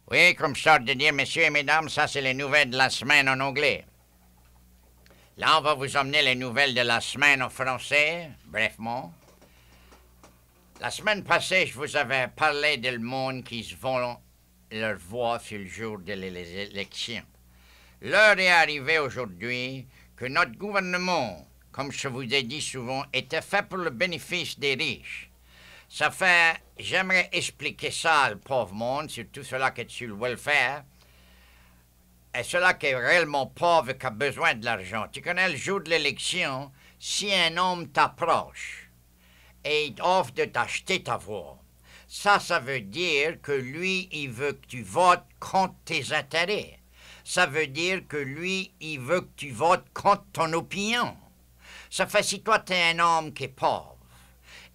Oui, comme je sors de dire, messieurs et mesdames, ça c'est les nouvelles de la semaine en anglais. Là, on va vous emmener les nouvelles de la semaine en français, brièvement. La semaine passée, je vous avais parlé du monde qui se vont leur voix sur le jour de l'élection. L'heure est arrivée aujourd'hui que notre gouvernement, comme je vous ai dit souvent, était fait pour le bénéfice des riches. Ça fait, j'aimerais expliquer ça au pauvre monde, surtout ceux-là qui sont sur le welfare, et ceux-là qui est réellement pauvre et qui a besoin de l'argent. Tu connais le jour de l'élection, si un homme t'approche et il t'offre de t'acheter ta voix, ça veut dire que lui, il veut que tu votes contre tes intérêts. Ça veut dire que lui, il veut que tu votes contre ton opinion. Ça fait si toi, tu es un homme qui est pauvre,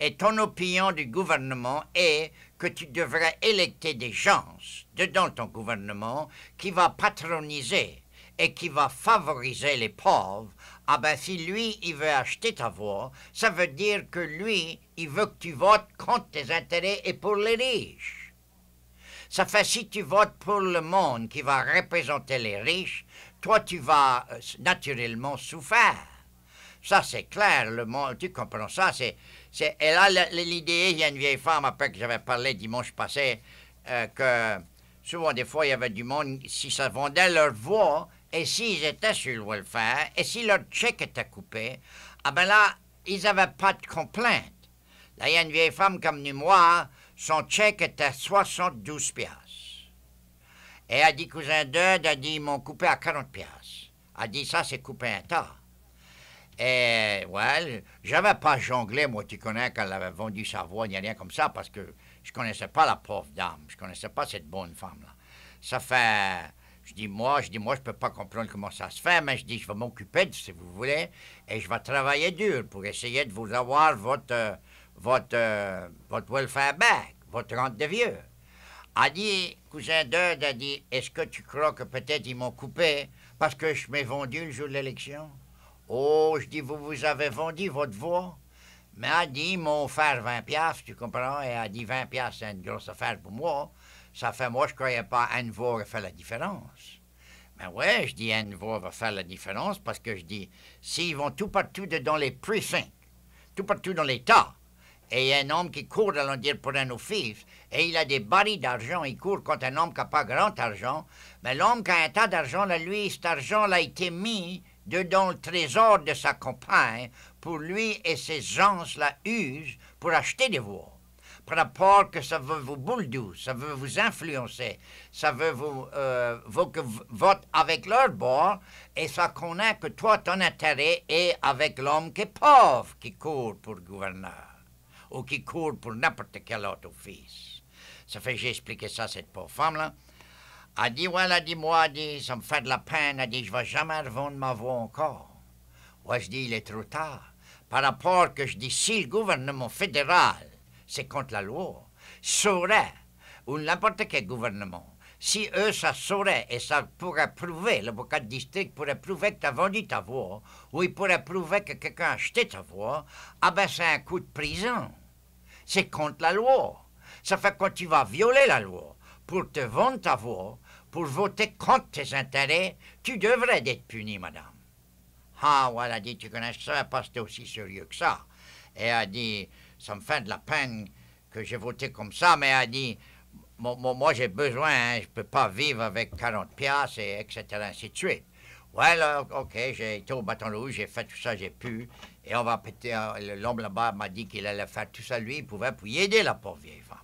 et ton opinion du gouvernement est que tu devrais électer des gens dedans ton gouvernement qui va patroniser et qui va favoriser les pauvres, ah ben si lui, il veut acheter ta voix, ça veut dire que lui, il veut que tu votes contre tes intérêts et pour les riches. Ça fait si tu votes pour le monde qui va représenter les riches, toi, tu vas naturellement souffrir. Ça, c'est clair, le monde, tu comprends ça, et là, l'idée, il y a une vieille femme, après que j'avais parlé dimanche passé, que souvent, des fois, il y avait du monde, si ça vendait leur voix, et s'ils étaient sur le welfare, et si leur chèque était coupé, ah ben là, ils n'avaient pas de complainte. Là, il y a une vieille femme comme moi, son chèque était 72 piastres. Et elle dit, cousin d'eux, elle dit, ils m'ont coupé à 40 piastres. Elle dit, ça, c'est coupé un tas. Et, ouais, j'avais pas jonglé, moi, tu connais, quand elle avait vendu sa voix, ni rien comme ça, parce que je connaissais pas la pauvre dame, je connaissais pas cette bonne femme-là. Ça fait, je dis, moi, je peux pas comprendre comment ça se fait, mais je dis, je vais m'occuper de si vous voulez, et je vais travailler dur pour essayer de vous avoir votre welfare back, votre rente de vieux. A dit, cousin d'Eude, a dit, est-ce que tu crois que peut-être ils m'ont coupé parce que je m'ai vendu le jour de l'élection? Oh, je dis, vous avez vendu votre voix? Mais elle dit, ils m'ont offert 20 piastres, tu comprends? Et elle dit, 20 piastres, c'est une grosse affaire pour moi. Ça fait, moi, je croyais pas une voix va faire la différence. Mais ouais, je dis, une voix va faire la différence parce que je dis, s'ils vont tout partout dans les precincts, tout partout dans l'État, et il y a un homme qui court, allons dire, pour un office, et il a des barils d'argent, il court contre un homme qui n'a pas grand argent, mais l'homme qui a un tas d'argent, là, lui, cet argent-là a été mis dedans le trésor de sa compagne pour lui et ses gens-là usent pour acheter des voix. Par rapport que ça veut vous boule-douce, ça veut vous influencer, ça veut vous vote avec leur bord, et ça connaît que toi, ton intérêt est avec l'homme qui est pauvre, qui court pour le gouverneur, ou qui court pour n'importe quel autre office. Ça fait que j'ai expliqué ça à cette pauvre femme-là. Elle dit, ouais, elle dit, moi, elle dit, ça me fait de la peine, elle dit, je vais jamais revendre ma voix encore. Ouais, je dis, il est trop tard. Par rapport que je dis, si le gouvernement fédéral, c'est contre la loi, saurait, ou n'importe quel gouvernement, si eux, ça saurait, et ça pourrait prouver, l'avocat de district pourrait prouver que tu as vendu ta voix, ou il pourrait prouver que quelqu'un a acheté ta voix, ah ben, c'est un coup de prison. C'est contre la loi. Ça fait que quand tu vas violer la loi, pour te vendre ta voix, pour voter contre tes intérêts, tu devrais être puni, madame. Ah, ouais, elle a dit, tu connais ça, pas c'était aussi sérieux que ça. Et elle a dit, ça me fait de la peine que j'ai voté comme ça, mais elle a dit, moi j'ai besoin, hein, je peux pas vivre avec 40 piastres, et etc., ainsi de suite. Ouais, là, OK, j'ai été au bâton rouge, j'ai fait tout ça, j'ai pu, et on va péter, l'homme là-bas m'a dit qu'il allait faire tout ça, lui, il pouvait pour y aider la pauvre vieille femme.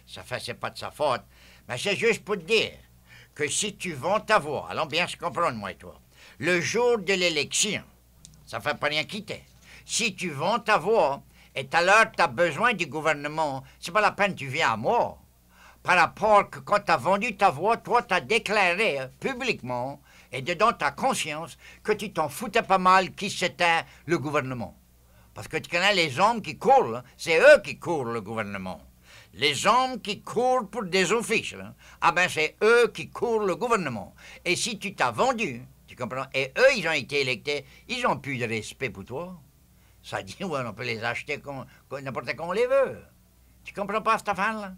Ça fait, c'est pas de sa faute. Mais c'est juste pour te dire que si tu vends ta voix, allons bien se comprendre, moi et toi, le jour de l'élection, ça fait pas rien quitter. Si tu vends ta voix, et à l'heure tu as besoin du gouvernement, c'est pas la peine tu viens à moi. Par rapport que quand tu as vendu ta voix, toi, tu as déclaré publiquement, et dedans ta conscience, que tu t'en foutais pas mal qui c'était le gouvernement. Parce que tu connais les hommes qui courent, c'est eux qui courent le gouvernement. Les hommes qui courent pour des offices, là, ah ben c'est eux qui courent le gouvernement. Et si tu t'as vendu, tu comprends, et eux, ils ont été électés, ils n'ont plus de respect pour toi. Ça dit, ouais, on peut les acheter n'importe quand on les veut. Tu comprends pas cette affaire-là?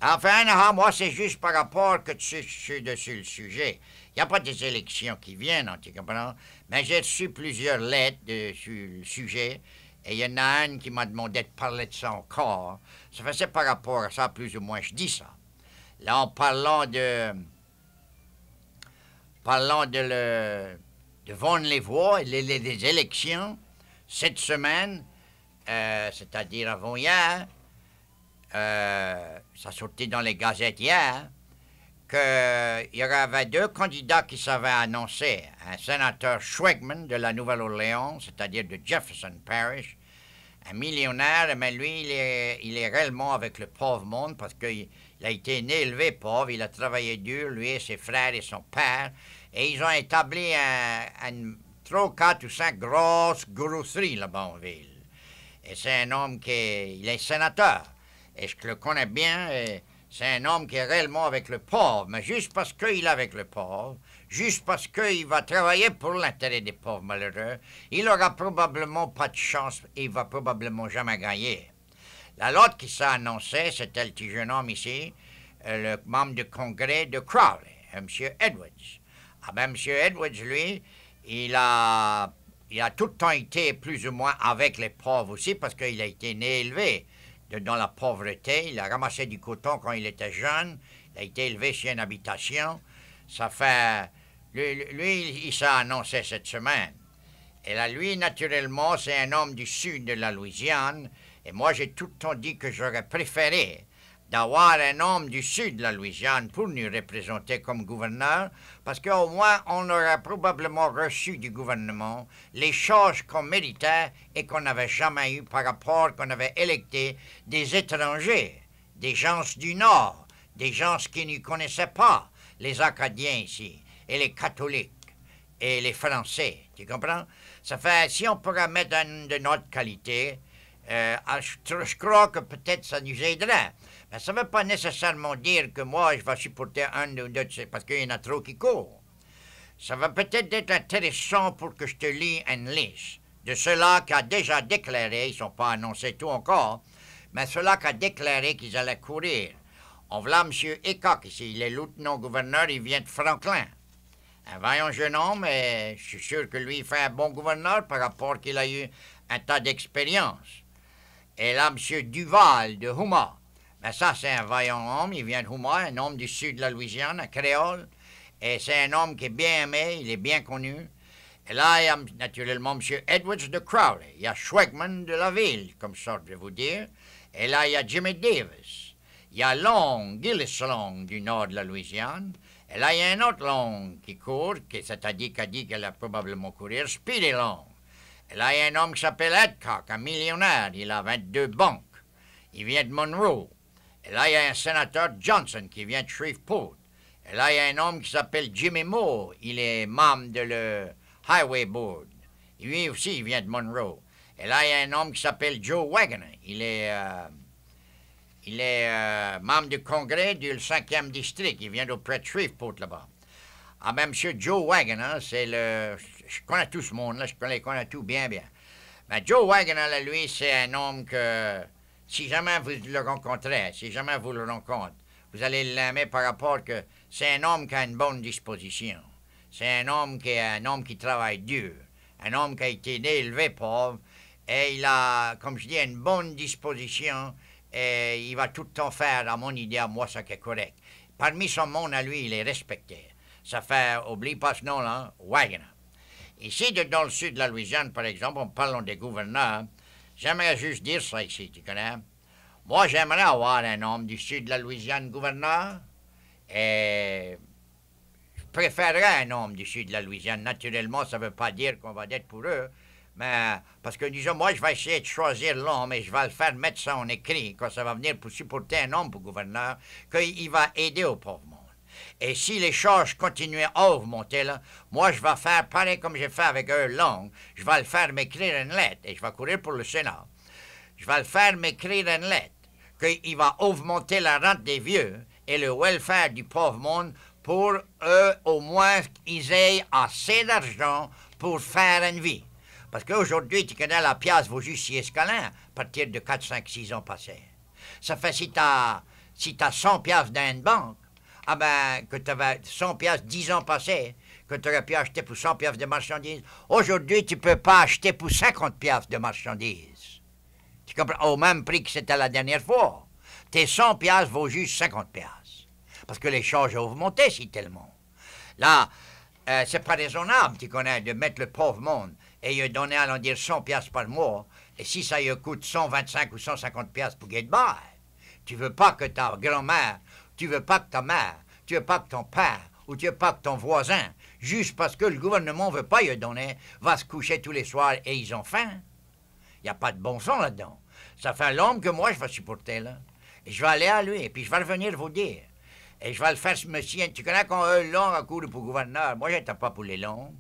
Enfin, non, moi, c'est juste par rapport que tu suis dessus le sujet. Il n'y a pas des élections qui viennent, tu comprends? Mais j'ai reçu plusieurs lettres sur le sujet, et il y en a une qui m'a demandé de parler de ça encore. Ça faisait par rapport à ça, plus ou moins, je dis ça. Là, en parlant de Vaughan-les-Voix et les élections, cette semaine, c'est-à-dire avant hier, ça sortait dans les gazettes hier, qu'il y avait deux candidats qui s'avaient annoncé. Un sénateur Schwegman de la Nouvelle-Orléans, c'est-à-dire de Jefferson Parish, un millionnaire, mais lui, il est réellement avec le pauvre monde parce qu'il a été né élevé pauvre, il a travaillé dur, lui et ses frères et son père, et ils ont établi trois, quatre ou cinq grosses grosseries là-bas en ville. Et c'est un homme il est sénateur. Et je le connais bien, c'est un homme qui est réellement avec le pauvre, mais juste parce qu'il est avec le pauvre, juste parce qu'il va travailler pour l'intérêt des pauvres malheureux, il n'aura probablement pas de chance et il va probablement jamais gagner. L'autre qui s'est annoncé, c'était le petit jeune homme ici, le membre du congrès de Crowley, M. Edwards. Ah ben, M. Edwards, lui, il a tout le temps été plus ou moins avec les pauvres aussi, parce qu'il a été né élevé dans la pauvreté. Il a ramassé du coton quand il était jeune. Il a été élevé chez une habitation. Ça fait... Lui, il s'est annoncé cette semaine. Et là, lui, naturellement, c'est un homme du sud de la Louisiane. Et moi, j'ai tout le temps dit que j'aurais préféré d'avoir un homme du sud de la Louisiane pour nous représenter comme gouverneur, parce qu'au moins, on aurait probablement reçu du gouvernement les choses qu'on méritait et qu'on n'avait jamais eu par rapport qu'on avait électé des étrangers, des gens du Nord, des gens qui ne connaissaient pas les Acadiens ici, et les catholiques, et les Français, tu comprends? Ça fait, si on pourrait mettre de notre qualité, je crois que peut-être ça nous aiderait. Mais ça ne veut pas nécessairement dire que moi, je vais supporter un ou deux, parce qu'il y en a trop qui courent. Ça va peut-être être intéressant pour que je te lis une liste de ceux-là qui a déjà déclaré, ils ne sont pas annoncés tout encore, mais ceux-là qui a déclaré qu'ils allaient courir. On voit M. Hickok ici, il est lieutenant-gouverneur, il vient de Franklin. Un vaillant jeune homme, et je suis sûr que lui, il fait un bon gouverneur par rapport qu'il a eu un tas d'expérience. Et là, M. Duval de Houma. Mais ça, c'est un vaillant homme, il vient de Houma, un homme du sud de la Louisiane, un créole. Et c'est un homme qui est bien aimé, il est bien connu. Et là, il y a naturellement M. Edwards de Crowley. Il y a Schwegman de la ville, comme ça, je vais vous dire. Et là, il y a Jimmy Davis. Il y a Long, Gillis Long, du nord de la Louisiane. Et là, il y a un autre Long qui court, c'est-à-dire qui a dit qu'elle a probablement courir, Speedy Long. Et là, il y a un homme qui s'appelle Adcock, un millionnaire. Il a 22 banques. Il vient de Monroe. Et là, il y a un sénateur Johnson qui vient de Shreveport. Et là, il y a un homme qui s'appelle Jimmy Moore. Il est membre de le Highway Board. Lui aussi, il vient de Monroe. Et là, il y a un homme qui s'appelle Joe Wagner. Il est membre du congrès du 5e district. Il vient d'auprès de Shreveport, là-bas. Ah ben, M. Joe Wagner, c'est le... Je connais tout ce monde-là, je les connais tout bien, bien. Mais Joe Wagner, là, lui, c'est un homme que... Si jamais vous le rencontrez, si jamais vous le rencontrez, vous allez l'aimer par rapport que c'est un homme qui a une bonne disposition. C'est un homme qui travaille dur. Un homme qui a été né, élevé pauvre. Et il a, comme je dis, une bonne disposition. Et il va tout le temps faire, à mon idée, à moi, ça qui est correct. Parmi son monde, à lui, il est respecté. Ça fait, oublie pas ce nom-là, Wagner. Ici, dans le sud de la Louisiane, par exemple, en parlant des gouverneurs, j'aimerais juste dire ça ici, tu connais. Moi, j'aimerais avoir un homme du sud de la Louisiane gouverneur. Et je préférerais un homme du sud de la Louisiane. Naturellement, ça ne veut pas dire qu'on va être pour eux. Mais, parce que, disons, moi, je vais essayer de choisir l'homme et je vais le faire mettre ça en écrit, quand ça va venir pour supporter un homme pour gouverneur, qu'il va aider au pauvre monde. Et si les charges continuent à augmenter, là, moi, je vais faire pareil comme j'ai fait avec Earl Long. Je vais le faire m'écrire une lettre et je vais courir pour le Sénat. Je vais le faire m'écrire une lettre qu'il va augmenter la rente des vieux et le welfare du pauvre monde pour eux, au moins, qu'ils aient assez d'argent pour faire une vie. Parce qu'aujourd'hui, tu connais, la pièce vaut juste 6 escalins à partir de 4, 5, 6 ans passés. Ça fait si t'as si tu as 100 piastres dans une banque, ah ben, que tu avais 100 piastres 10 ans passés, que tu aurais pu acheter pour 100 piastres de marchandises, aujourd'hui, tu ne peux pas acheter pour 50 piastres de marchandises. Tu comprends? Au même prix que c'était la dernière fois. Tes 100 piastres vaut juste 50 piastres. Parce que les charges ont augmenté si tellement. Là, c'est pas raisonnable, tu connais, de mettre le pauvre monde et lui donner, allons dire, 100 piastres par mois, et si ça lui coûte 125 ou 150 piastres pour get by, tu veux pas que ta grand-mère, tu veux pas que ta mère, tu veux pas que ton père, ou tu veux pas que ton voisin, juste parce que le gouvernement veut pas lui donner, va se coucher tous les soirs et ils ont faim. Il n'y a pas de bon sens là-dedans. Ça fait l'homme que moi je vais supporter, là. Et je vais aller à lui, et puis je vais revenir vous dire. Et je vais le faire, monsieur. Tu connais qu'on a eu long à couru pour gouverneur. Moi, j'étais pas pour les longs.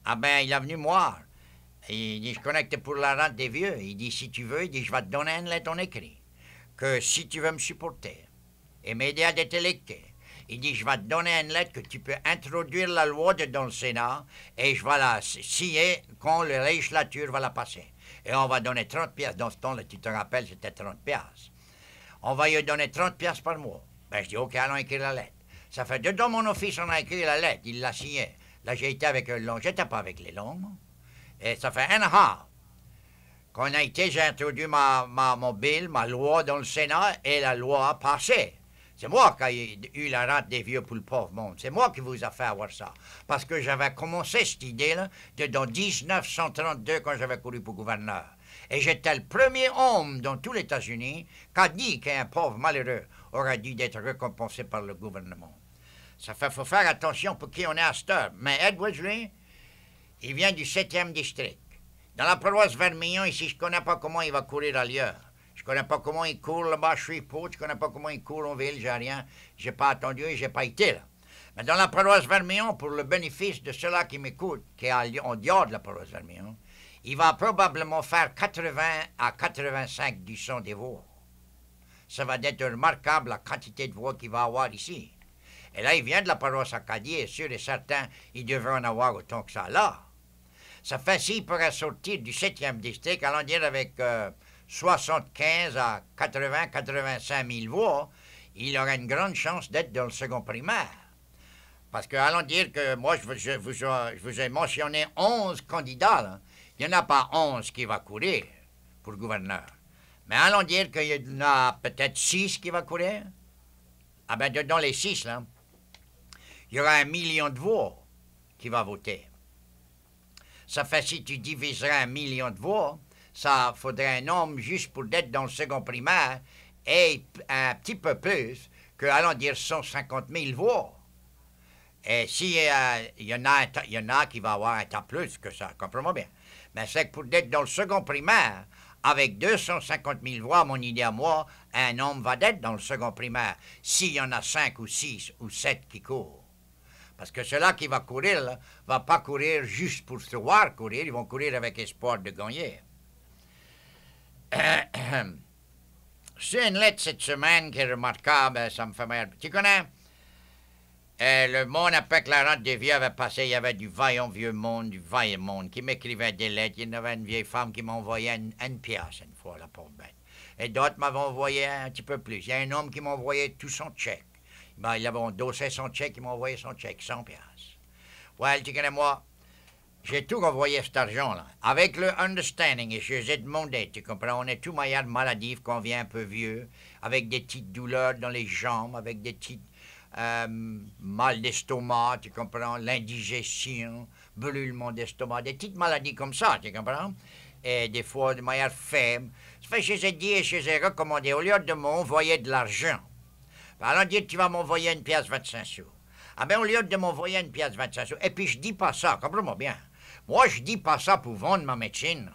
Ah ben, il est venu me voir. Il dit, je connais que t'es pour la rente des vieux. Il dit, si tu veux, il dit, je vais te donner une lettre en écrit. Que si tu veux me supporter et m'aider à être électé, il dit, je vais te donner une lettre que tu peux introduire la loi dans le Sénat et je vais la signer quand la législature va la passer. Et on va donner 30 piastres. Dans ce temps-là, tu te rappelles, c'était 30 piastres. On va lui donner 30 piastres par mois. Ben, je dis, OK, allons écrire la lettre. Ça fait 2 dans mon office, on a écrit la lettre. Il l'a signée. Là, j'ai été avec un long. J'étais pas avec les longs. Et ça fait un an qu'on a été, j'ai introduit mon bill, ma loi dans le Sénat, et la loi a passé. C'est moi qui ai eu la rente des vieux pour le pauvre monde. C'est moi qui vous a fait avoir ça. Parce que j'avais commencé cette idée-là dans 1932, quand j'avais couru pour gouverneur. Et j'étais le premier homme dans tous les États-Unis qui a dit qu'un pauvre malheureux aurait dû être récompensé par le gouvernement. Ça fait, faut faire attention pour qui on est à cette heure. Mais Edwards, lui, il vient du 7e district. Dans la paroisse Vermillon, ici, je ne connais pas comment il va courir ailleurs. Je ne connais pas comment il court là-bas, je suis pauvre, je ne connais pas comment il court en ville, j'ai rien. Je n'ai pas attendu et je n'ai pas été là. Mais dans la paroisse Vermillon, pour le bénéfice de ceux-là qui m'écoutent, qui est en dehors de la paroisse Vermillon, il va probablement faire 80 à 85 du son des voix. Ça va être remarquable la quantité de voix qu'il va avoir ici. Et là, il vient de la paroisse Acadie, et sûr et certain, il devrait en avoir autant que ça là. Ça fait s'il pourrait sortir du 7e district, allons dire avec 75 à 80, 85 000 voix, il aurait une grande chance d'être dans le second primaire. Parce que, allons dire que moi, je vous ai mentionné 11 candidats, là. Il n'y en a pas 11 qui va courir pour le gouverneur. Mais allons dire qu'il y en a peut-être 6 qui va courir. Ah ben, dans les 6, là, il y aura 1 million de voix qui va voter. Ça fait, si tu diviserais 1 million de voix, ça faudrait un homme juste pour être dans le second primaire et un petit peu plus que, allons dire, 150 000 voix. Et s'il y en a qui va avoir un tas plus que ça, comprenez-moi bien. Mais c'est que pour être dans le second primaire, avec 250 000 voix, mon idée à moi, un homme va être dans le second primaire, s'il y en a 5 ou 6 ou 7 qui courent. Parce que ceux-là qui vont courir, là, ne vont pas courir juste pour se voir courir, ils vont courir avec espoir de gagner. C'est une lettre cette semaine qui est remarquable, ça me fait mal. Tu connais? Le monde, après que la rente des vieux avait passé, il y avait du vaillant vieux monde, qui m'écrivait des lettres. Il y avait une vieille femme qui m'envoyait une pièce une fois, la pauvre bête. Et d'autres m'avaient envoyé un petit peu plus. Il y a un homme qui m'envoyait tout son chèque. Ben, il avait endossé son chèque, il m'envoyait son chèque, 100 pièces. Ouais, tu connais moi, j'ai tout envoyé cet argent-là. Avec le understanding, et je les ai demandé, tu comprends, on est tout maillard de maladif quand on vient un peu vieux, avec des petites douleurs dans les jambes, avec des petites mal d'estomac, tu comprends, l'indigestion, brûlement d'estomac, des petites maladies comme ça, tu comprends, et des fois de manière faible. Ça fait que je les ai dit et je les ai recommandé, au lieu de m'envoyer de l'argent, alors dire tu vas m'envoyer une pièce 25 sous. Ah ben au lieu de m'envoyer une pièce 25 sous, et puis je dis pas ça, comprends-moi bien, moi je dis pas ça pour vendre ma médecine,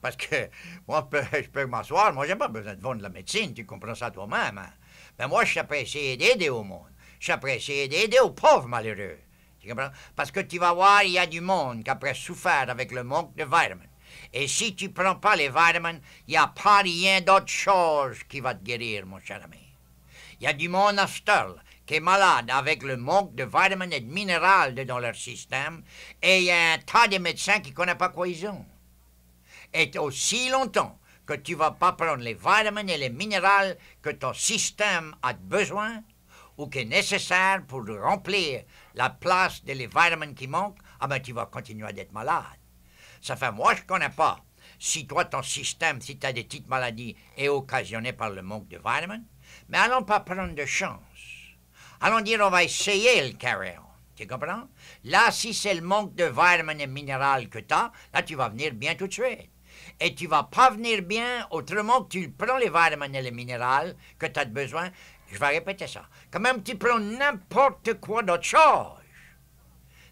parce que moi je peux m'asseoir, moi j'ai pas besoin de vendre la médecine, tu comprends ça toi-même, hein? Ben moi je sais essayer d'aider au monde. J'apprécie d'aider aux pauvres malheureux. Tu comprends? Parce que tu vas voir, il y a du monde qui a souffert avec le manque de vitamines. Et si tu ne prends pas les vitamines, il n'y a pas rien d'autre chose qui va te guérir, mon cher ami. Il y a du monde à Sturl qui est malade avec le manque de vitamines et de minérales dans leur système. Et il y a un tas de médecins qui ne connaissent pas quoi ils ont. Et aussi longtemps que tu vas pas prendre les vitamines et les minéraux que ton système a besoin ou qui est nécessaire pour remplir la place des vitamines qui manquent, ah ben tu vas continuer d'être malade. Ça fait, moi je connais pas si toi ton système, si tu as des petites maladies, est occasionné par le manque de vitamines, mais allons pas prendre de chance. Allons dire on va essayer le carry-on. Tu comprends? Là, si c'est le manque de vitamines et minéraux que tu as, là, tu vas venir bien tout de suite. Et tu vas pas venir bien autrement que tu prends les vitamines et les minéraux que tu as besoin. Je vais répéter ça. Quand même, tu prends n'importe quoi d'autre chose.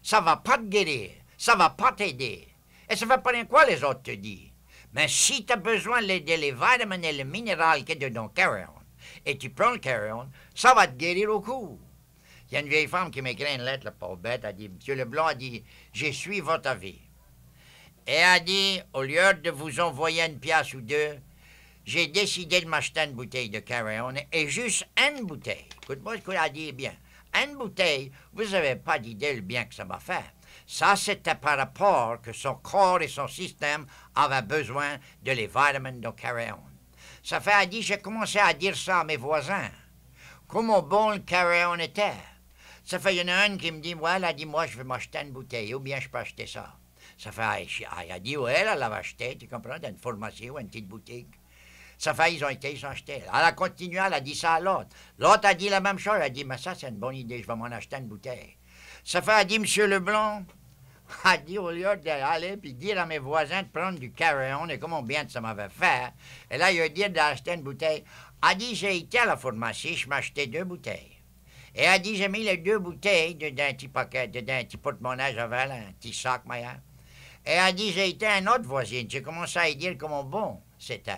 Ça va pas te guérir. Ça va pas t'aider. Et ça va pas rien quoi les autres te disent. Mais si tu as besoin des vitamines et les minéraux qui est dans le carry-on, et tu prends le carry-on, ça va te guérir au coup. Il y a une vieille femme qui m'écrit une lettre, la pauvre bête, elle dit, Monsieur Leblanc a dit, je suis votre avis. Et elle a dit, au lieu de vous envoyer une pièce ou deux, j'ai décidé de m'acheter une bouteille de carry-on, et juste une bouteille. Écoute-moi ce qu'elle a dit bien. Une bouteille, vous n'avez pas d'idée le bien que ça m'a fait. Ça, c'était par rapport que son corps et son système avaient besoin de les vitamines de carry-on. Ça fait, elle dit, j'ai commencé à dire ça à mes voisins. Comment bon le carry-on était. Ça fait, il y en a une qui me dit, ouais, elle a dit, moi, je vais m'acheter une bouteille, ou bien je peux acheter ça. Ça fait, elle a dit, ouais, elle l'avait acheté, tu comprends, dans une pharmacie ou une petite boutique. Ça fait, ils ont acheté. Elle a continué, elle a dit ça à l'autre. L'autre a dit la même chose, elle a dit, mais ça, c'est une bonne idée, je vais m'en acheter une bouteille. Ça fait, elle a dit, Monsieur Leblanc, a dit, au lieu d'aller puis dire à mes voisins de prendre du carry-on et comment bien ça m'avait fait, et là, il a dit d'acheter une bouteille. A dit, j'ai été à la pharmacie, je m'achetais 2 bouteilles. Et a dit, j'ai mis les 2 bouteilles dans un petit paquet, dans un petit porte-monnaie, j'avais là, un petit sac, Maya. Et a dit, j'ai été à une autre voisine, j'ai commencé à lui dire comment bon c'était.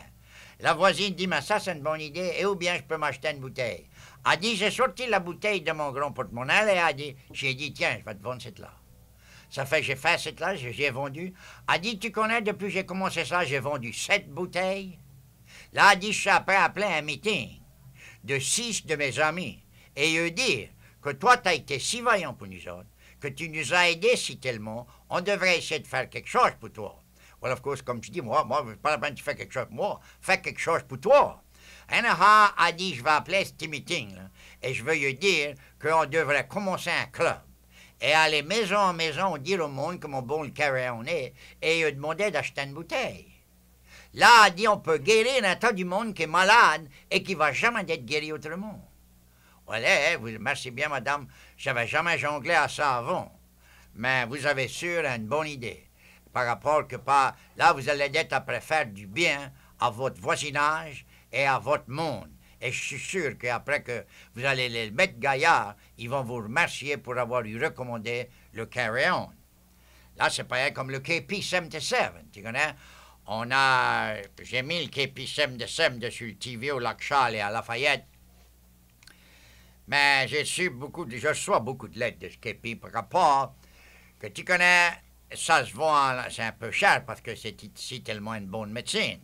La voisine dit, mais ça, c'est une bonne idée, et ou bien je peux m'acheter une bouteille. A dit, j'ai sorti la bouteille de mon grand porte-monnaie, et a dit, j'ai dit, tiens, je vais te vendre cette là. Ça fait, j'ai fait cette là, j'ai vendu. A dit, tu connais, depuis que j'ai commencé ça, j'ai vendu 7 bouteilles. Là, a dit, je suis après appelé un meeting de 6 de mes amis. Et eux dire que toi, tu as été si vaillant pour nous autres, que tu nous as aidés si tellement, on devrait essayer de faire quelque chose pour toi. Well, of course, comme tu dis, moi, pas la peine que tu fais quelque chose pour moi, fais quelque chose pour toi. Anaha a dit, je vais appeler ce meeting, là, et je veux lui dire qu'on devrait commencer un club. Et aller maison en maison dire au monde comment bon le carry-on est, et lui demander d'acheter une bouteille. Là, a dit, on peut guérir un tas du monde qui est malade et qui va jamais être guéri autrement. Voilà, vous, merci bien, madame, j'avais jamais jonglé à ça avant. Mais vous avez sûr une bonne idée. Par rapport que pas, là, vous allez être après faire du bien à votre voisinage et à votre monde. Et je suis sûr qu'après que vous allez les mettre gaillards, ils vont vous remercier pour avoir eu recommandé le carry-on. Là, c'est pareil comme le KP77, tu connais? J'ai mis le KP77 dessus le TV au Lac Charles et à Lafayette. Mais je reçois beaucoup de lettres de ce KP par rapport que tu connais, ça se vend, c'est un peu cher parce que c'est ici tellement une bonne médecine.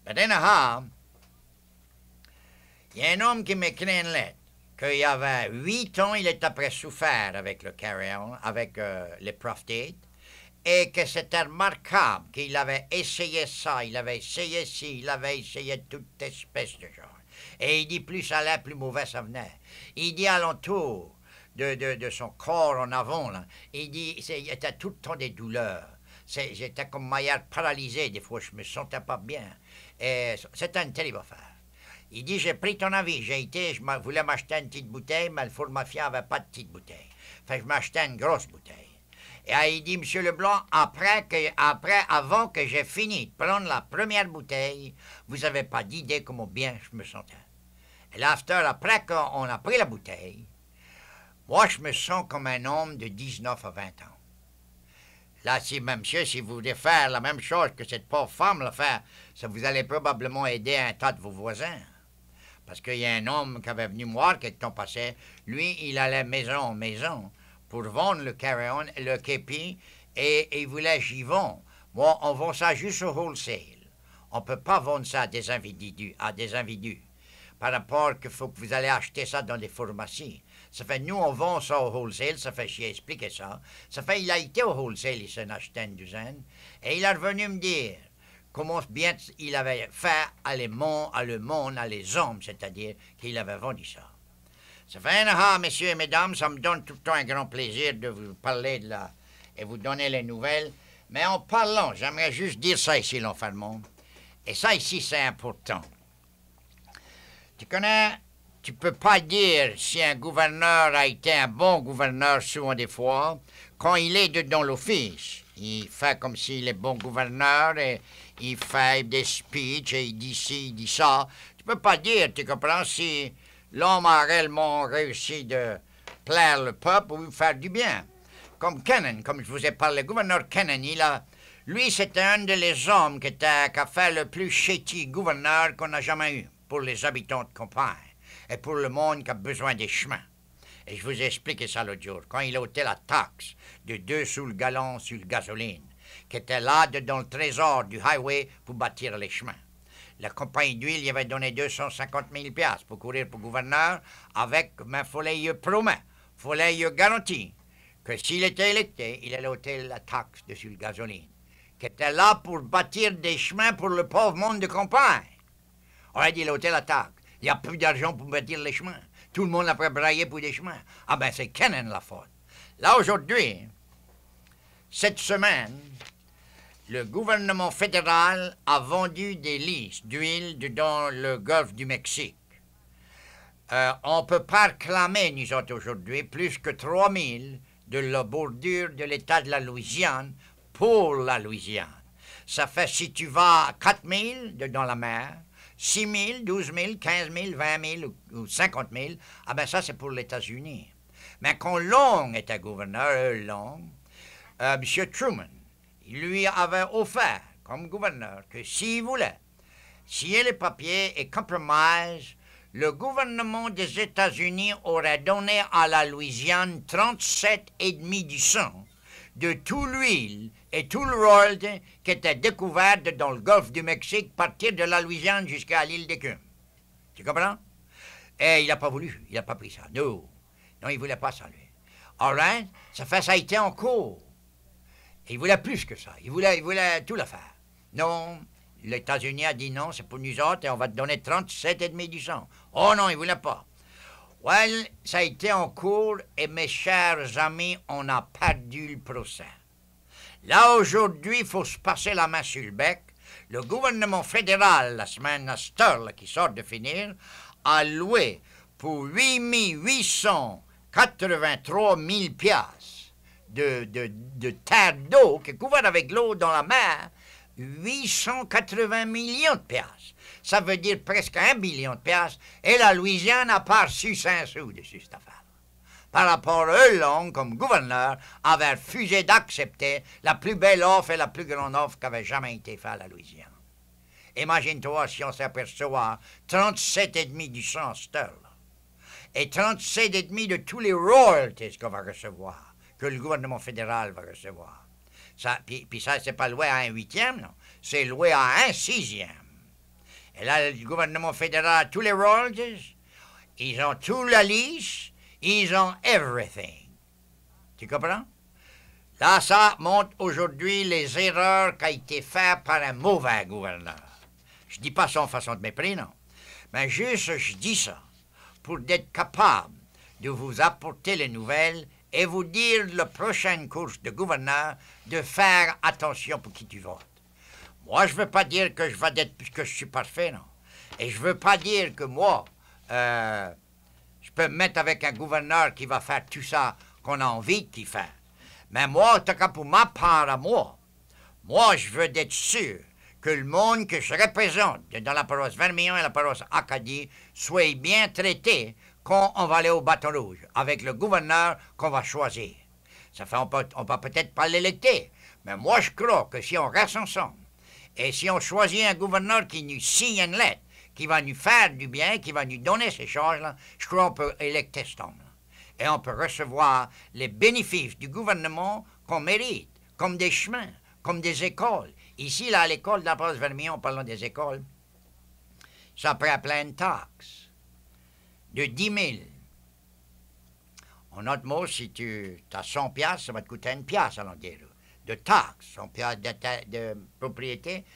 Mais anyhow, il y a un homme qui m'écrit une lettre qu'il y avait 8 ans, il est après souffert avec le carry-on, avec les prostate, et que c'était remarquable qu'il avait essayé ça, il avait essayé ci, il avait essayé toute espèce de genre. Et il dit plus ça allait, plus mauvais ça venait. Il dit alentour de son corps en avant, là, il dit il était tout le temps des douleurs. J'étais comme maillard paralysé, des fois je me sentais pas bien. Et c'était une terrible affaire. Il dit, j'ai pris ton avis, je voulais m'acheter une petite bouteille, mais le pharmacien n'avait pas de petite bouteille. Fait que je m'achetais une grosse bouteille. Et il dit, Monsieur Leblanc, avant que j'ai fini de prendre la première bouteille, vous n'avez pas d'idée comment bien je me sentais. Et l'after, après qu'on a pris la bouteille, moi, je me sens comme un homme de 19 à 20 ans. Là, monsieur, si vous voulez faire la même chose que cette pauvre femme l'a fait, ça vous allez probablement aider un tas de vos voisins. Parce qu'il y a un homme qui avait venu me voir quelque temps passé. Lui, il allait maison en maison pour vendre le carry-on, le képi, et il voulait j'y vends. Moi, on vend ça juste au wholesale. On ne peut pas vendre ça à des individus. Par rapport qu'il faut que vous allez acheter ça dans des pharmacies. Ça fait, nous, on vend ça au wholesale, ça fait, j'ai expliqué ça. Ça fait, il a été au wholesale, il s'en achetait une douzaine, et il est revenu me dire comment bien il avait fait à le monde, à les hommes, c'est-à-dire qu'il avait vendu ça. Ça fait messieurs et mesdames, ça me donne tout le temps un grand plaisir de vous parler de la et vous donner les nouvelles. Mais en parlant, j'aimerais juste dire ça ici, l'enfant du monde. Et ça ici, c'est important. Tu connais, tu peux pas dire si un gouverneur a été un bon gouverneur souvent des fois, quand il est dedans l'office. Il fait comme s'il est bon gouverneur et il fait des speeches et il dit ci, il dit ça. Tu peux pas dire, tu comprends, si l'homme a réellement réussi de plaire le peuple ou faire du bien. Comme Kennan, comme je vous ai parlé, le gouverneur Kennan, lui, c'était un des hommes qui a fait le plus chéti gouverneur qu'on a jamais eu pour les habitants de campagne et pour le monde qui a besoin des chemins. Et je vous ai expliqué ça l'autre jour, quand il a ôté la taxe de 2 sous le gallon sur le gasoline, qui était là dans le trésor du highway pour bâtir les chemins. La compagnie d'huile y avait donné 250 000 $ pour courir pour gouverneur avec, mais il fallait y promettre, il fallait y garantir que s'il était électé, il allait ôter la taxe dessus le gasoline, qui était là pour bâtir des chemins pour le pauvre monde de campagne. On a dit, il a ôté la taxe. Il n'y a plus d'argent pour bâtir les chemins. Tout le monde a braillé pour des chemins. Ah ben, c'est Kennan la faute. Là, aujourd'hui, cette semaine, le gouvernement fédéral a vendu des listes d'huile dans le golfe du Mexique. On ne peut pas réclamer, nous autres, aujourd'hui, plus que 3 000 de la bordure de l'État de la Louisiane pour la Louisiane. Ça fait, si tu vas à 4 000 dans la mer, 6 000, 12 000, 15 000, 20 000 ou 50 000, ah ben ça, c'est pour les États-Unis. Mais quand Long était gouverneur, M. Truman, il lui avait offert, comme gouverneur, que s'il voulait signer les papiers et compromise, le gouvernement des États-Unis aurait donné à la Louisiane 37,5% de tout l'huile et tout le royauté qui était découvert dans le golfe du Mexique, partir de la Louisiane jusqu'à l'île d'Écume. Tu comprends? Et il n'a pas voulu, il n'a pas pris ça. Non, il ne voulait pas ça, lui. All right? Ça a été en cours. Et il voulait plus que ça. Il voulait tout le faire. Non, les États-Unis a dit non, c'est pour nous autres et on va te donner 37,5%. Oh non, il ne voulait pas. Well, ça a été en cours et mes chers amis, on a perdu le procès. Là, aujourd'hui, il faut se passer la main sur le bec. Le gouvernement fédéral, la semaine à cette heure qui sort de finir, a loué pour 8 883 000 $ de terre d'eau qui est couverte avec l'eau dans la mer, 880 millions de piastres. Ça veut dire presque 1 billion de piastres. Et la Louisiane n'a pas reçu 5 sous dessus cette affaire. Par rapport à Long, comme gouverneur, avait refusé d'accepter la plus belle offre et la plus grande offre qui avait jamais été faite à la Louisiane. Imagine-toi si on s'aperçoit 37,5 du sang Sterling et 37,5 de tous les royalties qu'on va recevoir, que le gouvernement fédéral va recevoir. Puis ça, c'est pas loué à 1/8, non. C'est loué à 1/6. Et là, le gouvernement fédéral, tous les royalties, ils ont tout la liste, ils ont everything. Tu comprends? Là, ça montre aujourd'hui les erreurs qui ont été faites par un mauvais gouverneur. Je dis pas ça en façon de mépris, non. Mais juste, je dis ça pour être capable de vous apporter les nouvelles et vous dire la prochaine course de gouverneur de faire attention pour qui tu votes. Moi, je ne veux pas dire que je vais être puisque je suis parfait, non. Et je ne veux pas dire que moi, je peux me mettre avec un gouverneur qui va faire tout ça qu'on a envie qu'il fasse. Mais moi, en tout cas pour ma part à moi, je veux être sûr que le monde que je représente dans la paroisse Vermillon et la paroisse Acadie soit bien traité quand on va aller au bâton rouge, avec le gouverneur qu'on va choisir. Ça fait, on va peut-être pas l'électer, mais moi je crois que si on reste ensemble, et si on choisit un gouverneur qui nous signe une lettre, qui va nous faire du bien, qui va nous donner ces choses-là, je crois qu'on peut électer cet homme-là. Et on peut recevoir les bénéfices du gouvernement qu'on mérite, comme des chemins, comme des écoles. Ici, là, à l'école de la province Vermillon, parlant des écoles, ça prend plein de taxes. De 10 000. En autre mot, si tu as 100 $, ça va te coûter 1 $ à l'enguerre. De taxes, 100 $ de propriété.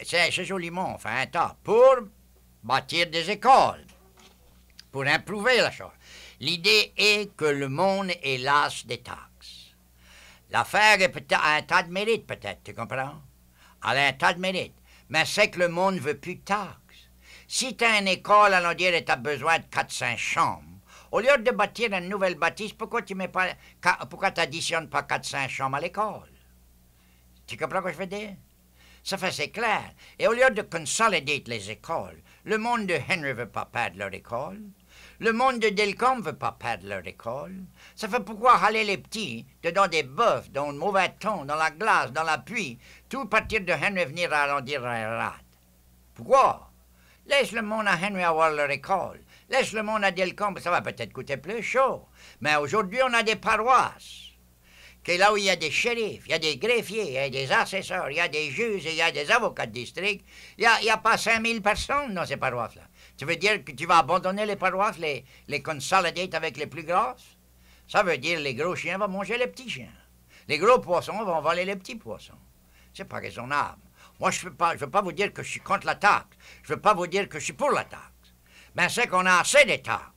c'est joliment, on fait un tas pour bâtir des écoles, pour improver la chose. L'idée est que le monde est las des taxes. L'affaire est peut-être un tas de mérite, peut-être, tu comprends? Elle a un tas de mérite. Mais c'est que le monde ne veut plus de taxes. Si tu as une école, allons dire, et tu as besoin de 4-5 chambres, au lieu de bâtir une nouvelle bâtisse, pourquoi tu n'additionnes pas 4-5 chambres à l'école? Tu comprends ce que je veux dire? Ça fait, c'est clair. Et au lieu de consolider les écoles, le monde de Henry ne veut pas perdre leur école. Le monde de Delcombe ne veut pas perdre leur école. Ça fait pourquoi aller les petits, dedans des bœufs, dans le mauvais temps, dans la glace, dans la pluie, tout partir de Henry venir arrondir un rat. Pourquoi? Laisse le monde à Henry avoir leur école. Laisse le monde à Delcombe, ça va peut-être coûter plus chaud. Mais aujourd'hui, on a des paroisses. Que là où il y a des shérifs, il y a des greffiers, il y a des assesseurs, il y a des juges, il y a des avocats de district. Il n'y a pas 5000 personnes dans ces paroisses-là. Tu veux dire que tu vas abandonner les paroisses, les consolider avec les plus grosses? Ça veut dire que les gros chiens vont manger les petits chiens. Les gros poissons vont voler les petits poissons. C'est pas raisonnable. Moi, je veux pas vous dire que je suis contre la taxe. Je veux pas vous dire que je suis pour la taxe. Mais c'est qu'on a assez de taxes.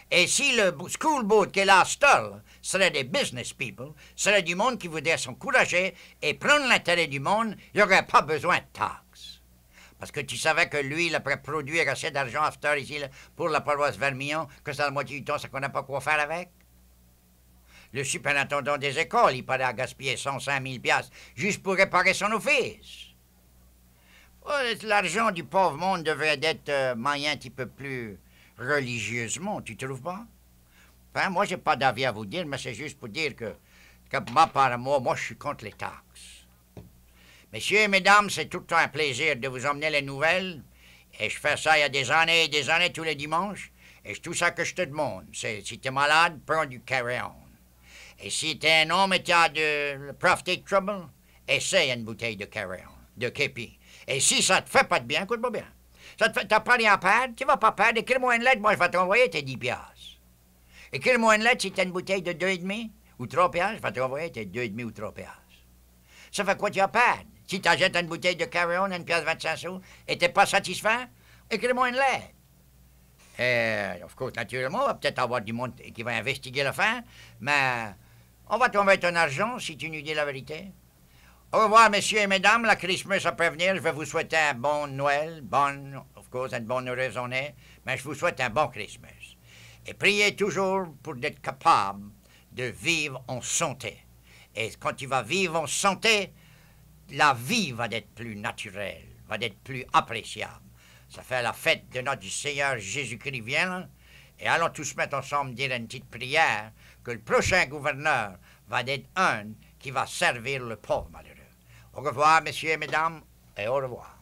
Et si le school board qui est là, serait des business people, serait du monde qui voudrait s'encourager et prendre l'intérêt du monde, il n'y aurait pas besoin de taxes. Parce que tu savais que lui, il pourrait produire assez d'argent after ici pour la paroisse Vermillon, que c'est la moitié du temps, ça qu'on n'a pas quoi faire avec. Le superintendant des écoles, il paraît à gaspiller 105 000 piastres juste pour réparer son office. L'argent du pauvre monde devrait être moyen un petit peu plus religieusement, tu trouves pas? Enfin, moi, j'ai pas d'avis à vous dire, mais c'est juste pour dire que moi, par moi, je suis contre les taxes. Messieurs et mesdames, c'est tout le temps un plaisir de vous emmener les nouvelles. Et je fais ça il y a des années et des années, tous les dimanches. Et c'est tout ça que je te demande. C'est, si t'es malade, prends du carry-on. Et si t'es un homme et t'as de prostate trouble, essaye une bouteille de carry-on, de képi. Et si ça te fait pas de bien, écoute-moi bien. T'as pas rien à perdre, tu vas pas perdre. Écris-moi une lettre, moi je vais t'envoyer tes 10 piastres. Écris-moi une lettre si t'as une bouteille de 2,5 ou 3 piastres, je vais t'envoyer tes 2,5 ou 3 piastres. Ça fait quoi tu vas perdre? Si t'achètes une bouteille de carry-on à 1 piastre 25 sous et t'es pas satisfait, écris-moi une lettre. Of course, naturellement, on va peut-être avoir du monde qui va investiguer l'affaire, mais on va t'envoyer ton argent si tu nous dis la vérité. Au revoir, messieurs et mesdames. La Christmas à prévenir. Je vais vous souhaiter un bon Noël, of course, une bonne heureuse année, mais je vous souhaite un bon Christmas. Et priez toujours pour être capable de vivre en santé. Et quand tu vas vivre en santé, la vie va être plus naturelle, va être plus appréciable. Ça fait la fête de notre Seigneur Jésus-Christ vient, et allons tous mettre ensemble dire une petite prière que le prochain gouverneur va être un qui va servir le pauvre malheureux. Au revoir, messieurs et mesdames, et au revoir.